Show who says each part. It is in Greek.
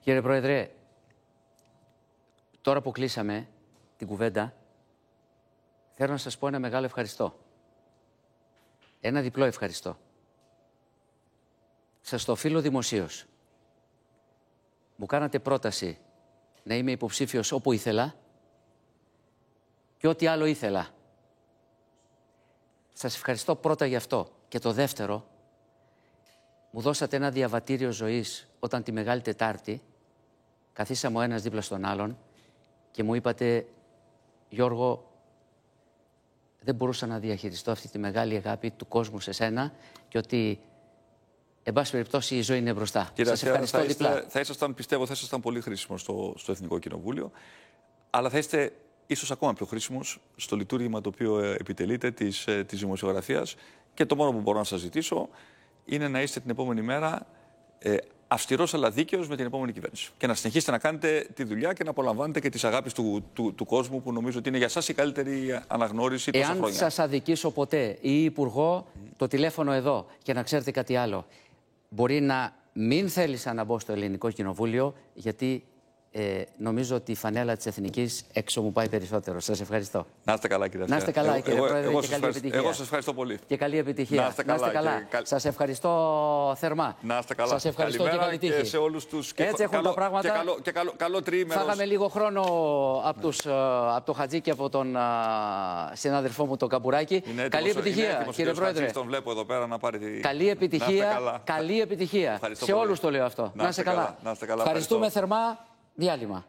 Speaker 1: Κύριε Πρόεδρε, τώρα που κλείσαμε την κουβέντα, θέλω να σας πω ένα μεγάλο ευχαριστώ. Ένα διπλό ευχαριστώ. Σας το οφείλω δημοσίως. Μου κάνατε πρόταση να είμαι υποψήφιος όπου ήθελα και ό,τι άλλο ήθελα. Σας ευχαριστώ πρώτα γι' αυτό. Και το δεύτερο, μου δώσατε ένα διαβατήριο ζωής όταν τη Μεγάλη Τετάρτη καθίσαμε ο ένας δίπλα στον άλλον και μου είπατε, Γιώργο, δεν μπορούσα να διαχειριστώ αυτή τη μεγάλη αγάπη του κόσμου σε σένα και ότι, εν πάση περιπτώσει, η ζωή είναι μπροστά. Σας ευχαριστώ διπλά.
Speaker 2: Πιστεύω, θα ήσασταν πολύ χρήσιμος στο Εθνικό Κοινοβούλιο, αλλά θα είστε ίσως ακόμα πιο χρήσιμος στο λειτουργήμα το οποίο επιτελείτε της δημοσιογραφίας, και το μόνο που μπορώ να σας ζητήσω είναι να είστε την επόμενη μέρα αυστηρός αλλά δίκαιος με την επόμενη κυβέρνηση. Και να συνεχίσετε να κάνετε τη δουλειά και να απολαμβάνετε και τις αγάπης του κόσμου, που νομίζω ότι είναι για σας η καλύτερη αναγνώριση τόσα χρόνια.
Speaker 1: Εάν σας αδικήσω ποτέ ή υπουργό, το τηλέφωνο εδώ. Και να ξέρετε κάτι άλλο. Μπορεί να μην θέλησα να μπω στο Ελληνικό Κοινοβούλιο, γιατί νομίζω ότι η φανέλα της Εθνικής έξω μου πάει περισσότερο. Σας ευχαριστώ.
Speaker 2: Να είστε καλά, κύριε
Speaker 1: Να είστε καλά, κύριε Πρόεδρε, και καλή επιτυχία.
Speaker 2: Εγώ σας ευχαριστώ πολύ.
Speaker 1: Και καλή επιτυχία.
Speaker 2: Να είστε καλά.
Speaker 1: Σας ευχαριστώ θερμά.
Speaker 2: Να είστε καλά.
Speaker 1: Σας ευχαριστώ και καλή τύχη.
Speaker 2: Και σε όλους τους.
Speaker 1: Έτσι έχουν τα πράγματα.
Speaker 2: Και καλό τριήμερο.
Speaker 1: Φάγαμε λίγο χρόνο από το Χατζή και από τον συνάδελφό μου τον Καμπουράκη. Καλή επιτυχία, κύριε Πρόεδρε.
Speaker 2: Τον βλέπω εδώ πέρα να πάρει.
Speaker 1: Καλή επιτυχία. Σε όλους το λέω αυτό. Να είστε καλά. Ευχαριστούμε θερμά. Διάλειμμα.